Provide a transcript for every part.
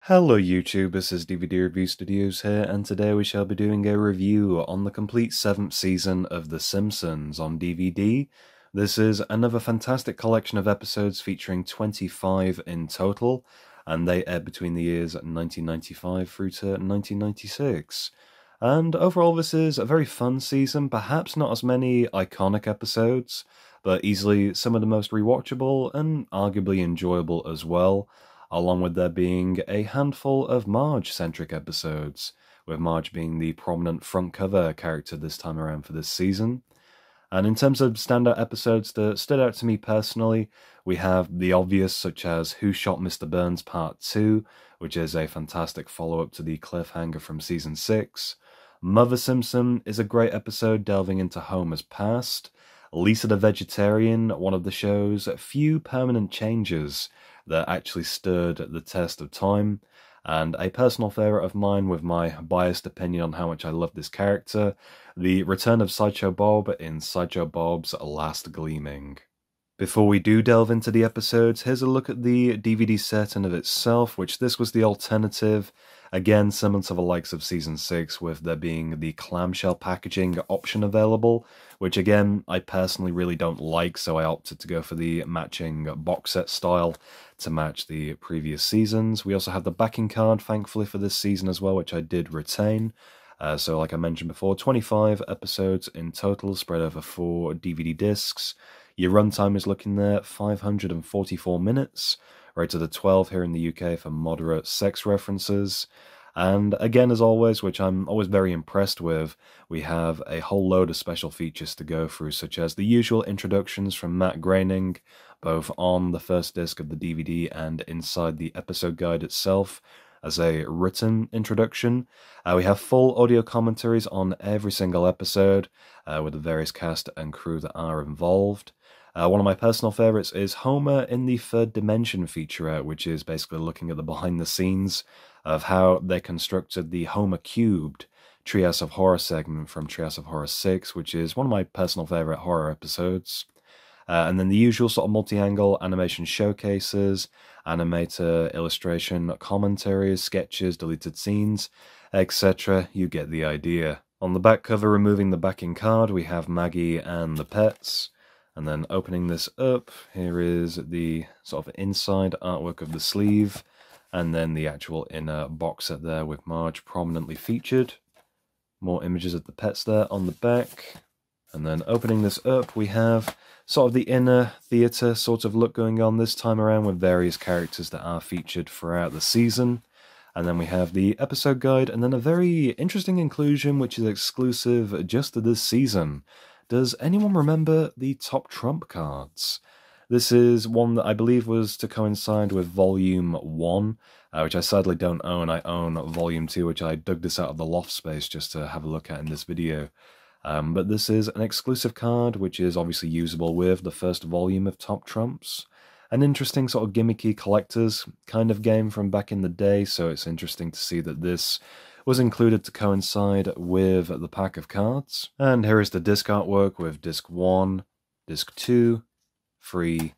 Hello YouTube, this is DVD Review Studios here, and today we shall be doing a review on the complete 7th season of The Simpsons on DVD. This is another fantastic collection of episodes featuring 25 in total, and they aired between the years 1995 through to 1996. And overall this is a very fun season, perhaps not as many iconic episodes, but easily some of the most rewatchable and arguably enjoyable as well, along with there being a handful of Marge-centric episodes, with Marge being the prominent front cover character this time around for this season. And in terms of standout episodes that stood out to me personally, we have the obvious, such as Who Shot Mr. Burns Part 2, which is a fantastic follow-up to the cliffhanger from Season 6. Mother Simpson is a great episode delving into Homer's past. Lisa the Vegetarian, one of the show's few permanent changes that actually stood the test of time, and a personal favourite of mine with my biased opinion on how much I love this character, the return of Sideshow Bob in Sideshow Bob's Last Gleaming. Before we do delve into the episodes, here's a look at the DVD set in of itself, which this was the alternative, again similar to the likes of Season 6, with there being the clamshell packaging option available, which again, I personally really don't like, so I opted to go for the matching box set style to match the previous seasons. We also have the backing card, thankfully, for this season as well, which I did retain. So like I mentioned before, 25 episodes in total, spread over 4 DVD discs. Your runtime is looking there at 544 minutes, rated a 12 here in the UK for moderate sex references. And again, as always, which I'm always very impressed with, we have a whole load of special features to go through, such as the usual introductions from Matt Groening, both on the first disc of the DVD and inside the episode guide itself, as a written introduction. We have full audio commentaries on every single episode, with the various cast and crew that are involved. One of my personal favourites is Homer in the Third Dimension featurette, which is basically looking at the behind the scenes of how they constructed the Homer Cubed Treehouse of Horror segment from Treehouse of Horror 6, which is one of my personal favourite horror episodes. And then the usual sort of multi-angle animation showcases, animator illustration commentaries, sketches, deleted scenes, etc. You get the idea. On the back cover, removing the backing card, we have Maggie and the pets. And then opening this up, here is the sort of inside artwork of the sleeve, and then the actual inner box set there with Marge prominently featured. More images of the pets there on the back. And then opening this up, we have sort of the inner theatre sort of look going on this time around with various characters that are featured throughout the season. And then we have the episode guide, and then a very interesting inclusion which is exclusive just to this season. Does anyone remember the Top Trump cards? This is one that I believe was to coincide with Volume 1, which I sadly don't own. I own Volume 2, which I dug this out of the loft space just to have a look at in this video. But this is an exclusive card, which is obviously usable with the first volume of Top Trumps. An interesting sort of gimmicky collector's kind of game from back in the day, so it's interesting to see that this was included to coincide with the pack of cards. And here is the disc artwork with disc 1, disc 2, 3,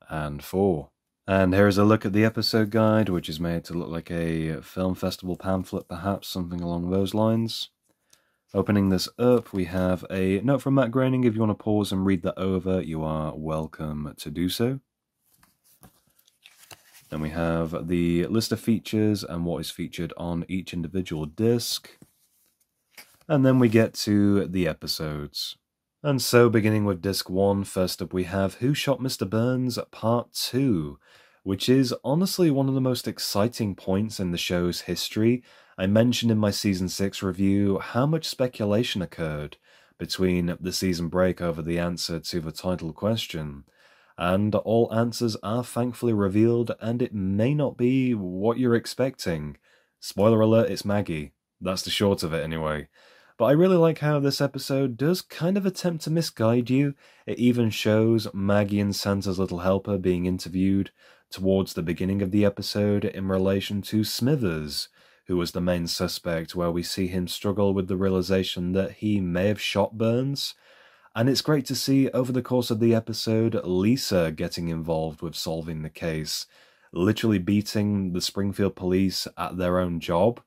and 4. And here is a look at the episode guide, which is made to look like a film festival pamphlet, perhaps, something along those lines. Opening this up, we have a note from Matt Groening. If you want to pause and read that over, you are welcome to do so. Then we have the list of features and what is featured on each individual disc. And then we get to the episodes. And so, beginning with disc 1, first up we have Who Shot Mr. Burns Part 2, which is honestly one of the most exciting points in the show's history. I mentioned in my Season 6 review how much speculation occurred between the season break over the answer to the title question. And all answers are thankfully revealed, and it may not be what you're expecting. Spoiler alert, it's Maggie. That's the short of it anyway. But I really like how this episode does kind of attempt to misguide you. It even shows Maggie and Santa's little helper being interviewed towards the beginning of the episode in relation to Smithers, who was the main suspect, where we see him struggle with the realization that he may have shot Burns. And it's great to see over the course of the episode Lisa getting involved with solving the case. literally beating the Springfield police at their own job.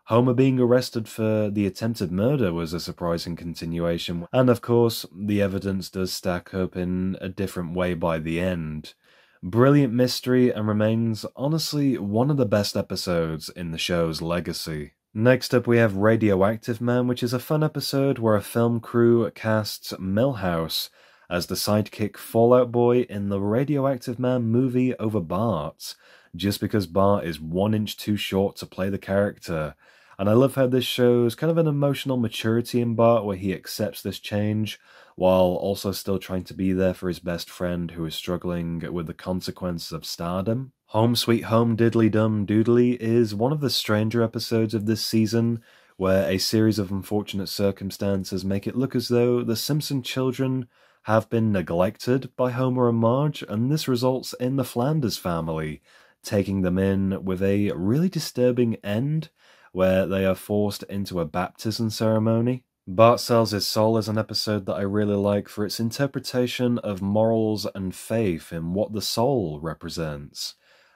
Homer being arrested for the attempted murder was a surprising continuation, and of course, the evidence does stack up in a different way by the end. Brilliant mystery, and remains honestly one of the best episodes in the show's legacy. Next up we have Radioactive Man, which is a fun episode where a film crew casts Milhouse as the sidekick Fallout Boy in the Radioactive Man movie over Bart, just because Bart is 1 inch too short to play the character. And I love how this shows kind of an emotional maturity in Bart, where he accepts this change, while also still trying to be there for his best friend who is struggling with the consequences of stardom. Home Sweet Home Diddly Dum Doodly is one of the stranger episodes of this season, where a series of unfortunate circumstances make it look as though the Simpson children have been neglected by Homer and Marge, and this results in the Flanders family taking them in with a really disturbing end, where they are forced into a baptism ceremony. Bart Sells His Soul is an episode that I really like for its interpretation of morals and faith in what the soul represents.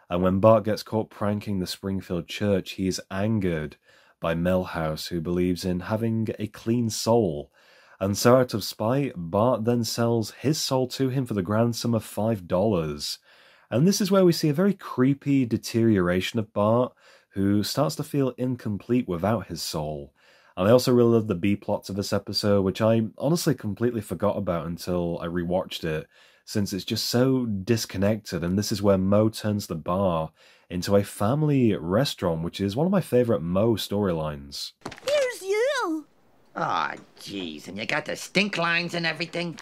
And when Bart gets caught pranking the Springfield church, he is angered by Milhouse, who believes in having a clean soul. And so out of spite, Bart then sells his soul to him for the grand sum of $5. And this is where we see a very creepy deterioration of Bart, who starts to feel incomplete without his soul. And I also really love the B-plots of this episode, which I honestly completely forgot about until I rewatched it, since it's just so disconnected. And this is where Moe turns the bar into a family restaurant, which is one of my favourite Moe storylines. Here's you! Aw, jeez, and you got the stink lines and everything?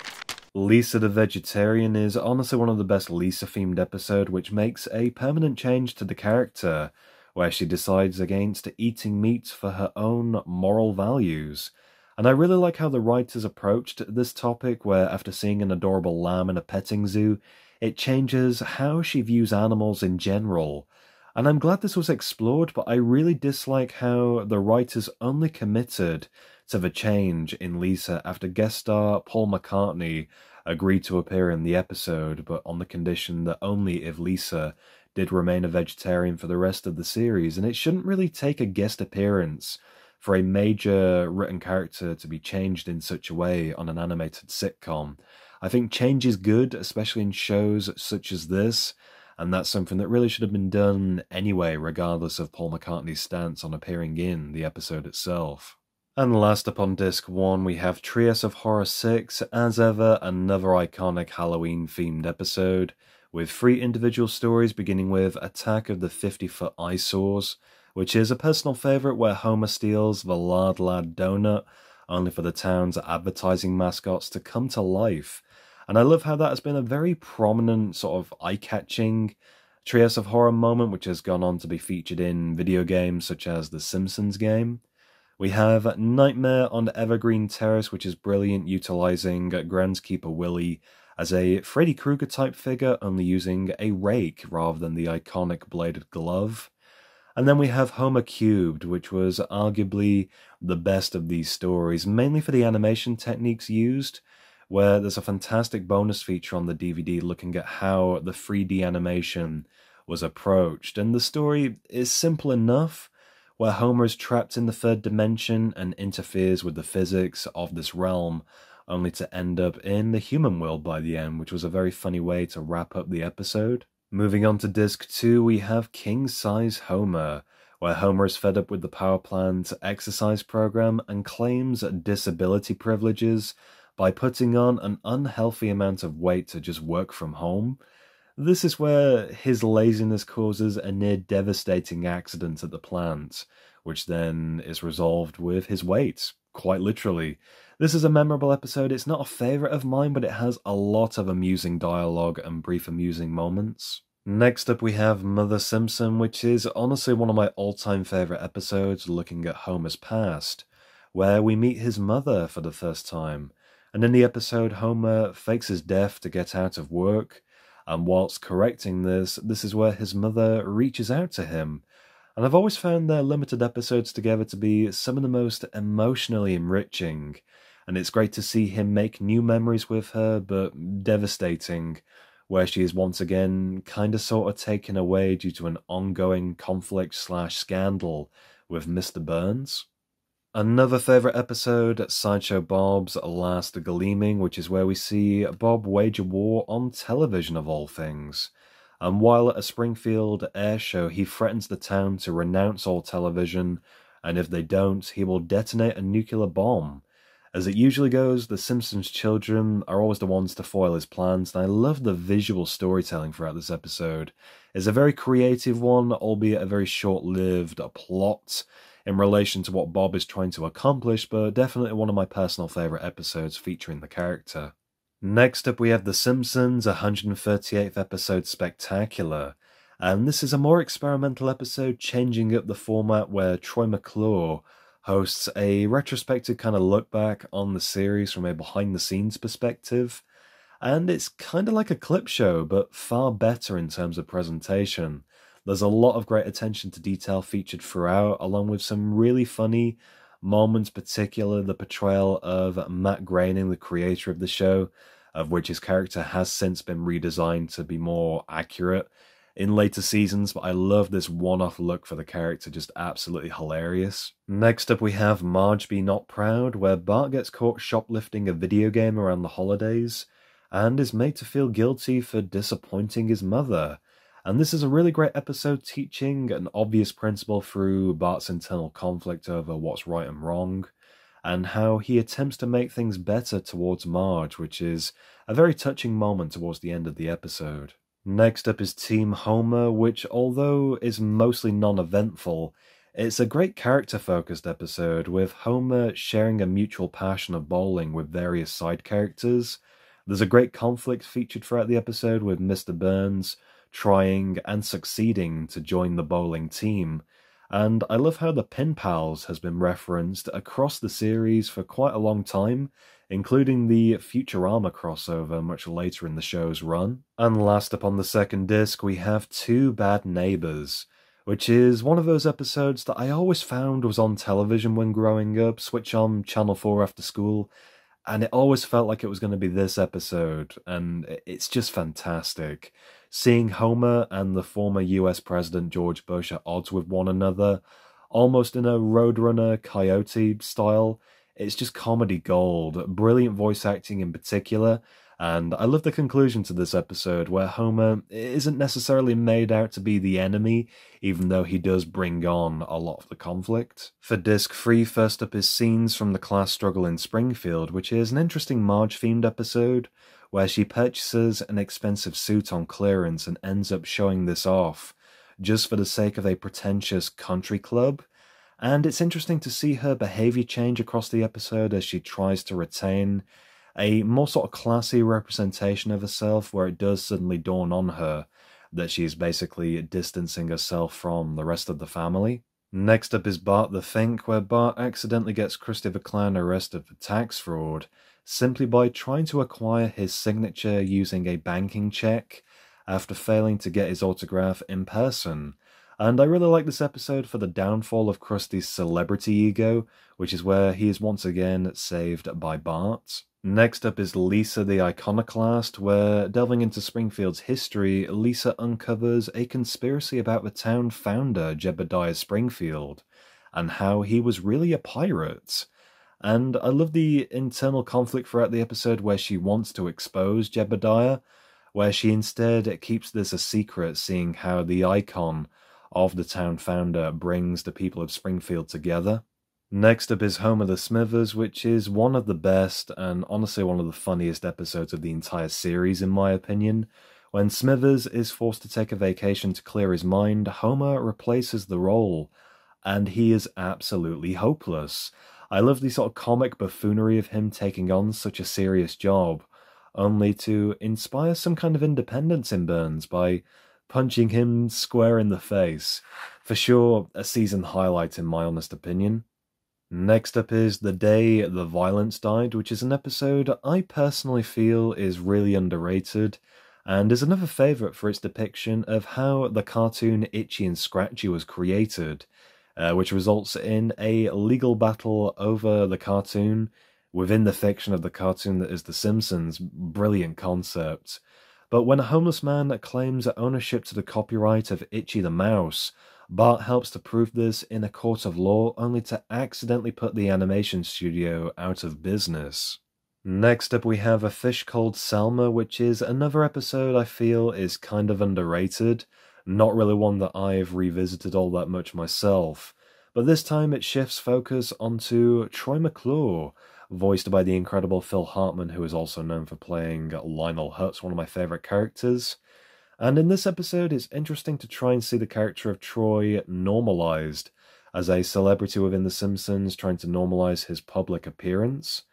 Lisa the Vegetarian is honestly one of the best Lisa-themed episodes, which makes a permanent change to the character, where she decides against eating meat for her own moral values. And I really like how the writers approached this topic, where after seeing an adorable lamb in a petting zoo, it changes how she views animals in general. And I'm glad this was explored, but I really dislike how the writers only committed to the change in Lisa after guest star Paul McCartney agreed to appear in the episode, but on the condition that only if Lisa did remain a vegetarian for the rest of the series. And it shouldn't really take a guest appearance for a major written character to be changed in such a way on an animated sitcom. I think change is good, especially in shows such as this, and that's something that really should have been done anyway, regardless of Paul McCartney's stance on appearing in the episode itself. And last up on Disc 1, we have Treehouse of Horror 6, as ever, another iconic Halloween-themed episode, with 3 individual stories beginning with Attack of the 50-Foot Eyesores, which is a personal favourite where Homer steals the Lard Lad donut, only for the town's advertising mascots to come to life. And I love how that has been a very prominent sort of eye-catching Treehouse of Horror moment, which has gone on to be featured in video games such as the Simpsons game. We have Nightmare on Evergreen Terrace, which is brilliant, utilising groundskeeper Willie as a Freddy Krueger type figure, only using a rake rather than the iconic bladed glove. And then we have Homer Cubed, which was arguably the best of these stories, mainly for the animation techniques used, where there's a fantastic bonus feature on the DVD looking at how the 3D animation was approached. And the story is simple enough, where Homer is trapped in the 3rd dimension and interferes with the physics of this realm, only to end up in the human world by the end, which was a very funny way to wrap up the episode. Moving on to Disc 2, we have King Size Homer, where Homer is fed up with the power plant exercise program and claims disability privileges by putting on an unhealthy amount of weight to just work from home. This is where his laziness causes a near devastating accident at the plant, which then is resolved with his weight, quite literally. This is a memorable episode. It's not a favourite of mine, but it has a lot of amusing dialogue and brief amusing moments. Next up we have Mother Simpson, which is honestly one of my all-time favourite episodes looking at Homer's past, where we meet his mother for the first time. And in the episode, Homer fakes his death to get out of work, and whilst correcting this is where his mother reaches out to him. And I've always found their limited episodes together to be some of the most emotionally enriching, and it's great to see him make new memories with her, but devastating where she is once again kind of sort of taken away due to an ongoing conflict/scandal with Mr. Burns. Another favourite episode, Sideshow Bob's Last Gleaming, which is where we see Bob wage a war on television of all things. And while at a Springfield air show, he threatens the town to renounce all television, and if they don't, he will detonate a nuclear bomb. As it usually goes, the Simpsons children are always the ones to foil his plans, and I love the visual storytelling throughout this episode. It's a very creative one, albeit a very short-lived plot in relation to what Bob is trying to accomplish, but definitely one of my personal favourite episodes featuring the character. Next up we have The Simpsons 138th episode Spectacular, and this is a more experimental episode changing up the format where Troy McClure hosts a retrospective kind of look back on the series from a behind the scenes perspective, and it's kind of like a clip show but far better in terms of presentation. There's a lot of great attention to detail featured throughout, along with some really funny moments, particularly the portrayal of Matt Groening, the creator of the show, of which his character has since been redesigned to be more accurate in later seasons, but I love this one-off look for the character, just absolutely hilarious. Next up we have Marge Be Not Proud, where Bart gets caught shoplifting a video game around the holidays, and is made to feel guilty for disappointing his mother. And this is a really great episode teaching an obvious principle through Bart's internal conflict over what's right and wrong, and how he attempts to make things better towards Marge, which is a very touching moment towards the end of the episode. Next up is Team Homer, which, although is mostly non-eventful, it's a great character-focused episode, with Homer sharing a mutual passion of bowling with various side characters. There's a great conflict featured throughout the episode with Mr. Burns trying and succeeding to join the bowling team, and I love how the Pin Pals has been referenced across the series for quite a long time, including the Futurama crossover much later in the show's run. And last up on the second disc we have Two Bad Neighbors, which is one of those episodes that I always found was on television when growing up, switch on Channel 4 after school, and it always felt like it was going to be this episode, and it's just fantastic. Seeing Homer and the former US President George Bush at odds with one another, almost in a Roadrunner Coyote style, it's just comedy gold, brilliant voice acting in particular, and I love the conclusion to this episode where Homer isn't necessarily made out to be the enemy, even though he does bring on a lot of the conflict. For Disc 3, first up is Scenes from the Class Struggle in Springfield, which is an interesting Marge-themed episode, where she purchases an expensive suit on clearance and ends up showing this off, just for the sake of a pretentious country club. And it's interesting to see her behaviour change across the episode as she tries to retain a more sort of classy representation of herself, where it does suddenly dawn on her that she is basically distancing herself from the rest of the family. Next up is Bart the Fink, where Bart accidentally gets Krusty the Clown arrested for tax fraud, simply by trying to acquire his signature using a banking check after failing to get his autograph in person. And I really like this episode for the downfall of Krusty's celebrity ego, which is where he is once again saved by Bart. Next up is Lisa the Iconoclast, where, delving into Springfield's history, Lisa uncovers a conspiracy about the town founder, Jebediah Springfield, and how he was really a pirate. And I love the internal conflict throughout the episode where she wants to expose Jebediah, where she instead keeps this a secret, seeing how the icon of the town founder brings the people of Springfield together. Next up is Homer the Smithers, which is one of the best and honestly one of the funniest episodes of the entire series in my opinion. When Smithers is forced to take a vacation to clear his mind, Homer replaces the role, and he is absolutely hopeless. I love the sort of comic buffoonery of him taking on such a serious job, only to inspire some kind of independence in Burns by punching him square in the face. For sure, a season highlight in my honest opinion. Next up is The Day the Violence Died, which is an episode I personally feel is really underrated, and is another favourite for its depiction of how the cartoon Itchy and Scratchy was created, which results in a legal battle over the cartoon within the fiction of the cartoon that is The Simpsons. Brilliant concept. But when a homeless man claims ownership to the copyright of Itchy the Mouse, Bart helps to prove this in a court of law, only to accidentally put the animation studio out of business. Next up we have A Fish Called Selma, which is another episode I feel is kind of underrated. Not really one that I've revisited all that much myself. But this time it shifts focus onto Troy McClure, voiced by the incredible Phil Hartman, who is also known for playing Lionel Hutz, one of my favourite characters. And in this episode, it's interesting to try and see the character of Troy normalized, as a celebrity within The Simpsons trying to normalize his public appearance.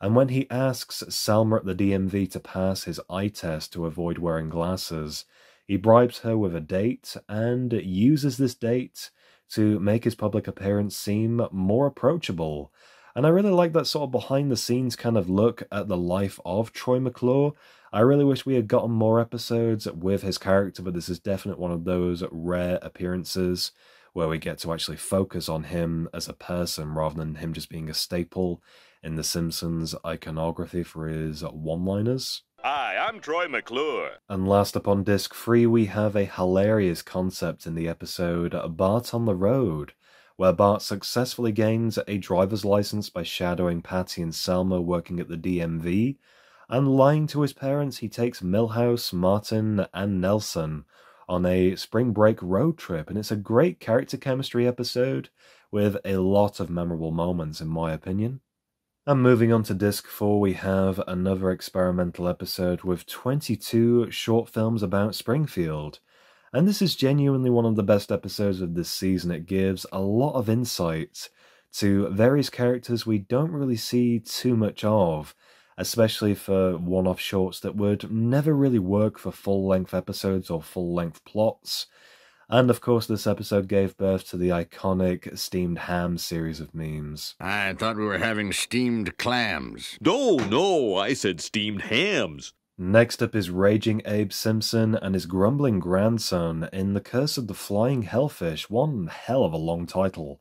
And when he asks Selma at the DMV to pass his eye test to avoid wearing glasses, he bribes her with a date and uses this date to make his public appearance seem more approachable. And I really like that sort of behind-the-scenes kind of look at the life of Troy McClure. I really wish we had gotten more episodes with his character, but this is definitely one of those rare appearances where we get to actually focus on him as a person rather than him just being a staple in The Simpsons iconography for his one-liners. Hi, I'm Troy McClure. And last up on disc 3, we have a hilarious concept in the episode Bart on the Road, where Bart successfully gains a driver's license by shadowing Patty and Selma working at the DMV, and lying to his parents, he takes Milhouse, Martin, and Nelson on a spring break road trip, and it's a great character chemistry episode with a lot of memorable moments, in my opinion. And moving on to disc 4, we have another experimental episode with 22 short films about Springfield. And this is genuinely one of the best episodes of this season. It gives a lot of insight to various characters we don't really see too much of, especially for one-off shorts that would never really work for full-length episodes or full-length plots. And of course, this episode gave birth to the iconic Steamed Ham series of memes. I thought we were having steamed clams. No, I said steamed hams. Next up is Raging Abe Simpson and his grumbling grandson in The Curse of the Flying Hellfish, one hell of a long title.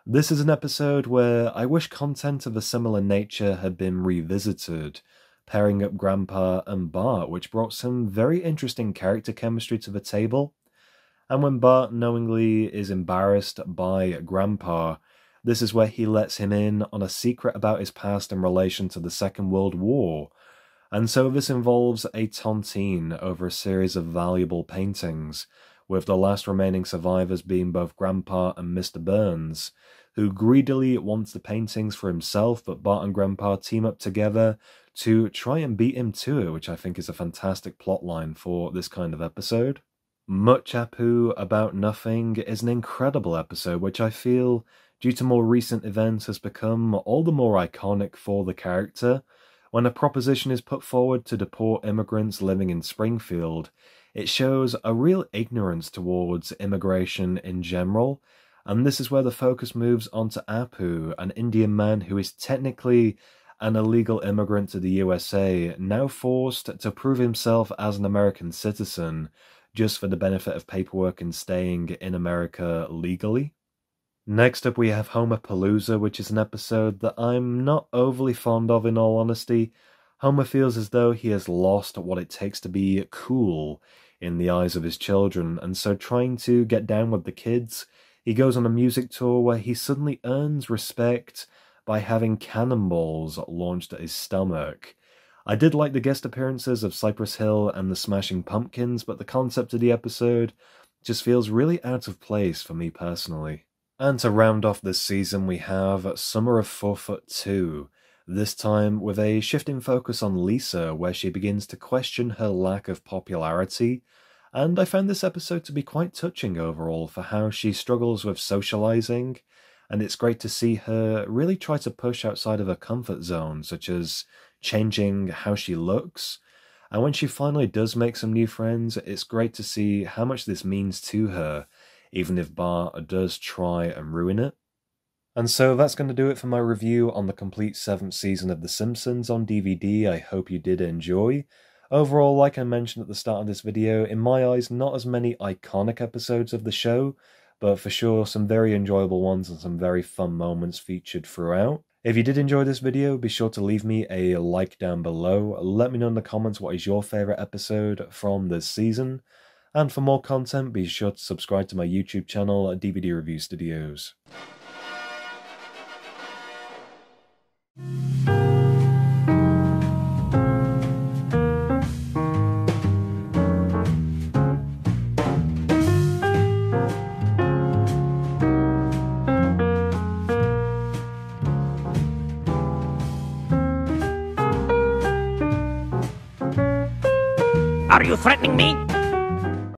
This is an episode where I wish content of a similar nature had been revisited, pairing up Grandpa and Bart, which brought some very interesting character chemistry to the table. And when Bart knowingly is embarrassed by Grandpa, this is where he lets him in on a secret about his past in relation to the Second World War. And so this involves a tontine over a series of valuable paintings, with the last remaining survivors being both Grandpa and Mr. Burns, who greedily wants the paintings for himself, but Bart and Grandpa team up together to try and beat him to it, which I think is a fantastic plotline for this kind of episode. Much Apu About Nothing is an incredible episode, which I feel, due to more recent events, has become all the more iconic for the character. When a proposition is put forward to deport immigrants living in Springfield, it shows a real ignorance towards immigration in general, and this is where the focus moves onto Apu, an Indian man who is technically an illegal immigrant to the USA, now forced to prove himself as an American citizen, just for the benefit of paperwork and staying in America legally. Next up we have Homer Palooza, which is an episode that I'm not overly fond of in all honesty. Homer feels as though he has lost what it takes to be cool in the eyes of his children, and so trying to get down with the kids, he goes on a music tour where he suddenly earns respect by having cannonballs launched at his stomach. I did like the guest appearances of Cypress Hill and the Smashing Pumpkins, but the concept of the episode just feels really out of place for me personally. And to round off this season, we have Summer of 4'2", this time with a shift in focus on Lisa, where she begins to question her lack of popularity, and I found this episode to be quite touching overall for how she struggles with socializing, and it's great to see her really try to push outside of her comfort zone, such as changing how she looks. And when she finally does make some new friends, it's great to see how much this means to her, even if Bart does try and ruin it. And so that's going to do it for my review on the complete 7th season of The Simpsons on DVD. I hope you did enjoy. Overall, like I mentioned at the start of this video, in my eyes, not as many iconic episodes of the show, but for sure some very enjoyable ones and some very fun moments featured throughout. If you did enjoy this video, be sure to leave me a like down below. Let me know in the comments what is your favourite episode from this season. And for more content, be sure to subscribe to my YouTube channel, DVD Review Studios. Are you threatening me?